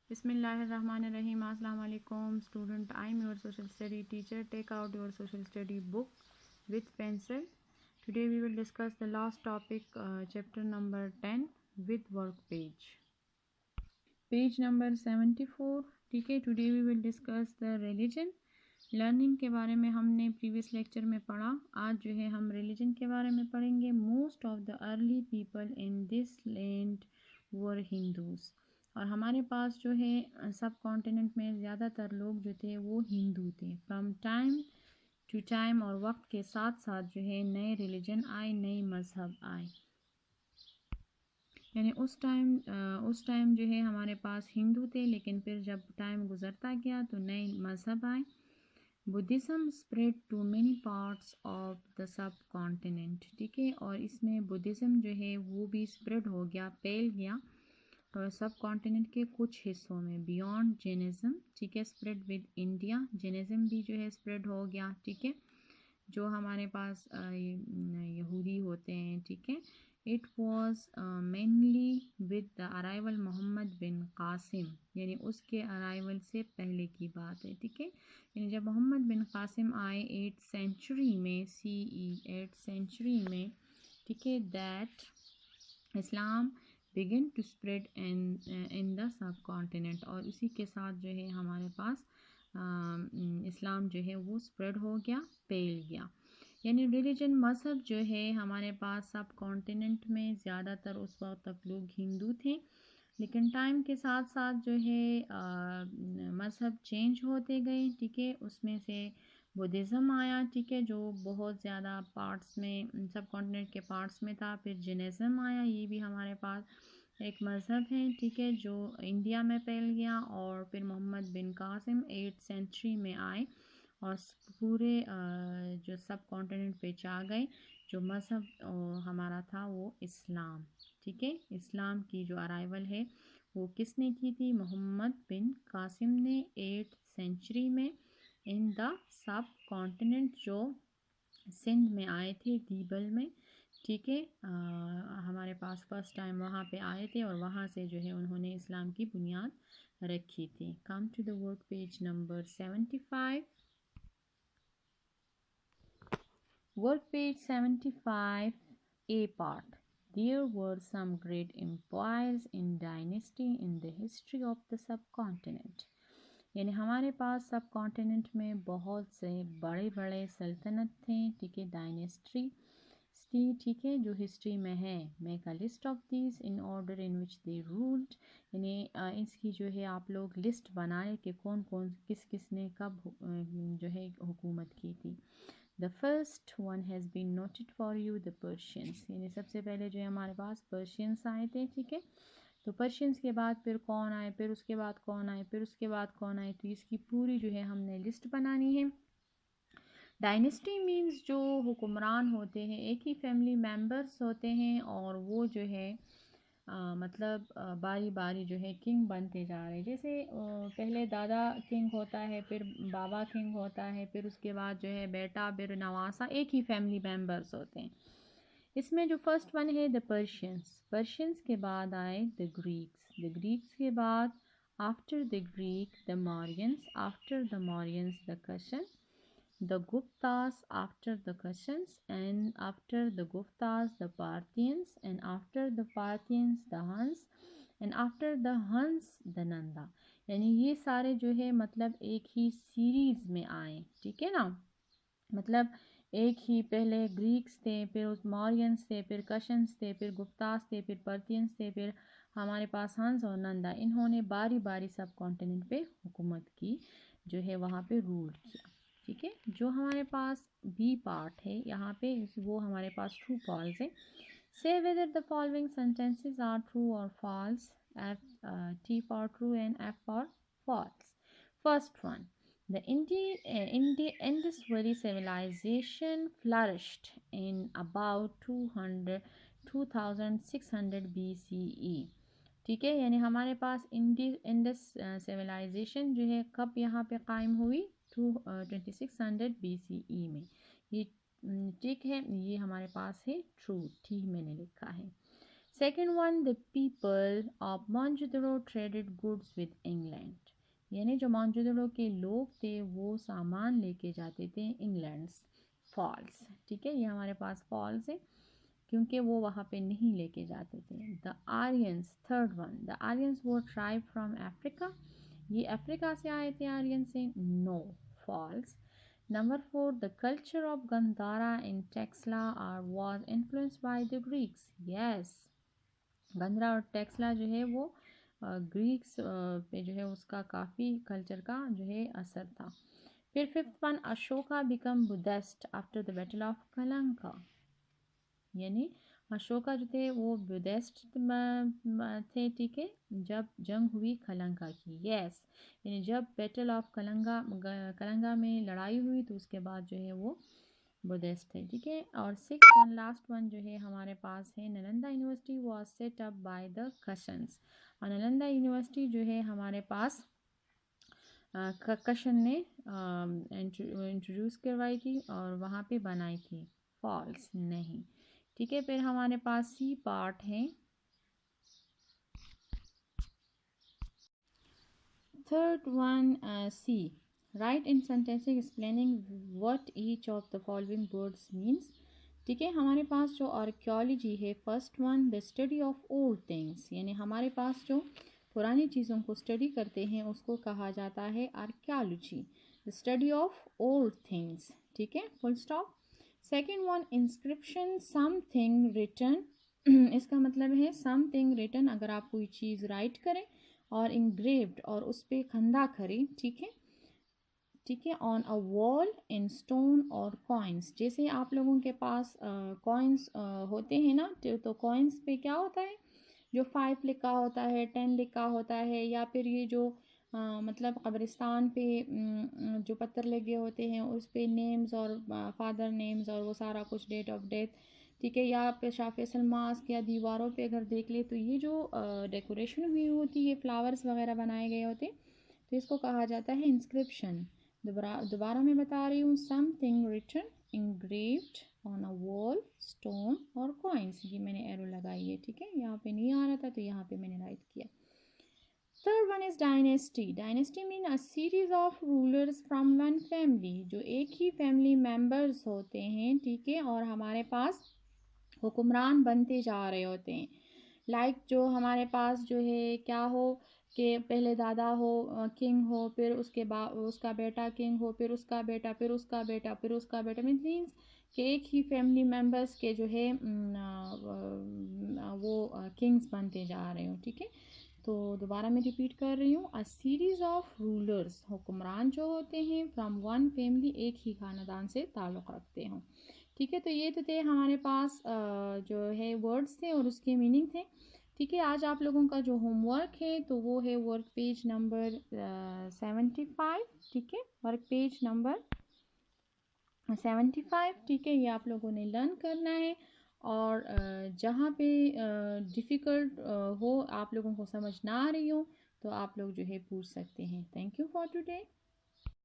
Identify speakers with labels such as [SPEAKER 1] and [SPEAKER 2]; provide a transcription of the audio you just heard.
[SPEAKER 1] Bismillahirrahmanirrahim. Assalamu alaikum student. I am your social study teacher. Take out your social study book with pencil. Today we will discuss the last topic, chapter number 10 with work page. Page number 74. ठीक है. Today we will discuss the religion. Learning के बारे में हमने previous lecture में पढ़ा. आज जो है हम रिलीजन के बारे में पढ़ेंगे. Most of the early people in this land were Hindus. और हमारे पास जो है सब कॉन्टिनेंट में ज़्यादातर लोग जो थे वो हिंदू थे. फ्रॉम टाइम टू टाइम और वक्त के साथ साथ जो है नए रिलीजन आए, नए मज़हब आए. यानी उस टाइम जो है हमारे पास हिंदू थे, लेकिन फिर जब टाइम गुज़रता गया तो नए मज़हब आए. Buddhism spread to many parts of the subcontinent. ठीक है. और इसमें बुद्धिज़्म जो है वो भी स्प्रेड हो गया, फैल गया और सब कॉन्टिनेंट के कुछ हिस्सों में. Beyond Jainism. ठीक है. Spread with India. जैनिज़्म भी जो है स्प्रेड हो गया. ठीक है. जो हमारे पास यहूदी होते हैं. ठीक है. It was mainly with the arrival Muhammad bin Qasim. यानी उसके अराइवल से पहले की बात है. ठीक है. यानी जब मोहम्मद बिन कासिम आए 8th सेंचुरी में, CE 8th सेंचुरी में. ठीक है. That Islam begin to spread in the subcontinent. और उसी के साथ जो है हमारे पास इस्लाम जो है वो स्प्रेड हो गया, फैल गया. यानी रिलीजन मज़हब जो है हमारे पास सब कॉन्टिनेंट में ज़्यादातर उस वक्त तक लोग हिंदू थे, लेकिन टाइम के साथ साथ जो है मज़हब चेंज होते गए. ठीक है. उसमें से बुद्धिज़्म आया. ठीक है. जो बहुत ज़्यादा पार्ट्स में, सब कॉन्टिनेंट के पार्ट्स में था. फिर जैनिज़्म आया. ये भी हमारे पास एक मज़हब है. ठीक है. जो इंडिया में फैल गया. और फिर Mohammad bin Qasim 8th century में आए और पूरे जो सब कॉन्टिनेंट पे छा गए. जो मज़हब हमारा था वो इस्लाम. ठीक है. इस्लाम की जो अराइवल है वो किसने की थी? मोहम्मद बिन कासिम ने 8th सेंचुरी में इन द सब कॉन्टिनेंट, जो सिंध में आए थे, दीबल में. ठीक है. हमारे पास फर्स्ट टाइम वहाँ पे आए थे और वहाँ से जो है उन्होंने इस्लाम की बुनियाद रखी थी. Come to the work page number 75. Work page 75, A part. There were some great empires in dynasty in the history of the subcontinent. यानी हमारे पास सब कॉन्टिनेंट में बहुत से बड़े बड़े सल्तनत थे. ठीक है. डायनेस्टी थी. ठीक है. जो हिस्ट्री में है. Make a list of these in order in which they ruled. यानी इसकी जो है आप लोग लिस्ट बनाए कि कौन कौन किस किस ने कब जो है हुकूमत की थी. The first one has been noted for you, the Persians. यानी सबसे पहले जो है हमारे पास पर्शियंस आए थे. ठीक है. तो पर्शियंस के बाद फिर कौन आए, फिर उसके बाद कौन आए, फिर उसके बाद कौन आए. तो इसकी पूरी जो है हमने लिस्ट बनानी है. डायनेस्टी मीन्स जो हुक्मरान होते हैं, एक ही फैमिली मेम्बर्स होते हैं और वो जो है मतलब बारी बारी जो है किंग बनते जा रहे हैं. जैसे पहले दादा किंग होता है, फिर बाबा किंग होता है, फिर उसके बाद जो है बेटा, फिर नवासा. एक ही फैमिली मेम्बर्स होते हैं. इसमें जो फर्स्ट वन है द पर्शियंस. पर्शियंस के बाद आए द ग्रीक्स. द ग्रीक्स के बाद after the Greek the Mauryans. After the Mauryans the Kushans. The Guptas after the Kushans, and after the Guptas the Parthians, and after the Parthians the Huns, and after the Huns the Nanda. यानी ये सारे जो है मतलब एक ही series में आए. ठीक है ना. मतलब एक ही पहले ग्रीक्स थे, फिर उस मौर्यंस थे, फिर कशंस थे, फिर गुप्तास थे, फिर पर्थियंस थे, फिर हमारे पास हंस और नंदा. इन्होंने बारी बारी सब कॉन्टिनेंट पे हुकूमत की, जो है वहाँ पे रूल किया. ठीक है. जो हमारे पास बी पार्ट है यहाँ पे, वो हमारे पास ट्रू फॉल्स है. Say whether the following sentences are true और false. T for true and F for false. First one. The Indus Valley civilization flourished in about 2600 BCE. ठीक है. यानी हमारे पास इंडस सिविलाइजेशन जो है कब यहाँ पे कायम हुई? 2600 BCE में. ये ठीक है. ये हमारे पास है ट्रू. ठीक मैंने लिखा है. Second one, the people of Mohenjodaro traded goods with England, यानी जो मोनजोदड़ो के लोग थे वो सामान लेके जाते थे इंग्लैंड। फॉल्स, ठीक है, ये हमारे पास फॉल्स है क्योंकि वो वहाँ पे नहीं लेके जाते थे। The Aryans, third one, the Aryans वो ट्राइब फ्रॉम अफ्रीका, ये अफ्रीका से आए थे आर्यन से। No, false. Number four, the culture of Gandhara in Taxila are was influenced by the Greeks. Yes, Gandhara और टेक्सला जो है वो ग्रीक्स पे जो है उसका काफ़ी कल्चर का जो है असर था। फिर fifth one, Ashoka become Buddhist after the battle of Kalanka, यानी अशोका जो थे वो बुद्धिस्ट थे, ठीक है, जब जंग हुई कलंका की। यस, यानी जब बैटल ऑफ कलंगा में लड़ाई हुई तो उसके बाद जो है वो बुद्धिस्ट थे, ठीक है। और सिक्स वन, लास्ट वन जो है हमारे पास है, Nalanda university was set up by the Kushans, और नालंदा यूनिवर्सिटी जो है हमारे पास कशन ने इंट्रोड्यूस करवाई थी और वहाँ पे बनाई थी। फॉल्स, नहीं, ठीक है। फिर हमारे पास सी पार्ट है। Third one, C, write in sentences explaining what each of the following words means, ठीक है। हमारे पास जो आर्कियोलॉजी है, first one, the study of old things, यानी हमारे पास जो पुरानी चीज़ों को स्टडी करते हैं उसको कहा जाता है archaeology, the study of old things, ठीक है, full stop. Second one, inscription, something written, इसका मतलब है समथिंग रिटन, अगर आप कोई चीज़ राइट करें, और इंग्रेव्ड, और उस पर खंदा करें, ठीक है, ठीक है, on a wall, in stone और कॉइन्स, जैसे आप लोगों के पास कॉइन्स होते हैं ना, तो कॉइन्स पे क्या होता है, जो 5 लिखा होता है, 10 लिखा होता है, या फिर ये जो मतलब कब्रिस्तान पे जो पत्थर लगे होते हैं उस पे नेम्स और फादर नेम्स और वो सारा कुछ, डेट ऑफ डेथ, ठीक है, या पे शाह फैसल मास्क, या दीवारों पे अगर देख ले तो ये जो डेकोरेशन हुई होती है, फ्लावर्स वगैरह बनाए गए होते, तो इसको कहा जाता है इंस्क्रिप्शन। दोबारा मैं बता रही हूँ, something written, engraved on a wall, stone और कॉइन्स, ये मैंने एरो लगाई है, ठीक है, यहाँ पे नहीं आ रहा था तो यहाँ पे मैंने राइट किया। Third one is dynasty, dynasty mean a series of rulers from one family, जो एक ही फैमिली मेंबर्स होते हैं, ठीक है, और हमारे पास हुक्मरान बनते जा रहे होते हैं। लाइक जो हमारे पास जो है क्या हो, कि पहले दादा हो किंग हो, फिर उसके बाद उसका बेटा किंग हो, फिर उसका बेटा, फिर उसका बेटा, फिर उसका बेटा, मीन्स कि एक ही फैमिली मेम्बर्स के जो है वो किंग्स बनते जा रहे हो, ठीक है। तो दोबारा मैं रिपीट कर रही हूँ, अ सीरीज ऑफ रूलर्स, हुक्मरान जो होते हैं फ्रॉम वन फैमिली, एक ही खानदान से ताल्लुक़ रखते हों, ठीक है। तो ये तो थे हमारे पास जो है वर्ड्स थे और उसके मीनिंग थे, ठीक है। आज आप लोगों का जो होमवर्क है तो वो है वर्क पेज नंबर 75, ठीक है, वर्क पेज नंबर 75, ठीक है, ये आप लोगों ने लर्न करना है। और जहाँ पे डिफ़िकल्ट हो, आप लोगों को समझ ना आ रही हो, तो आप लोग जो है पूछ सकते हैं। Thank you for today.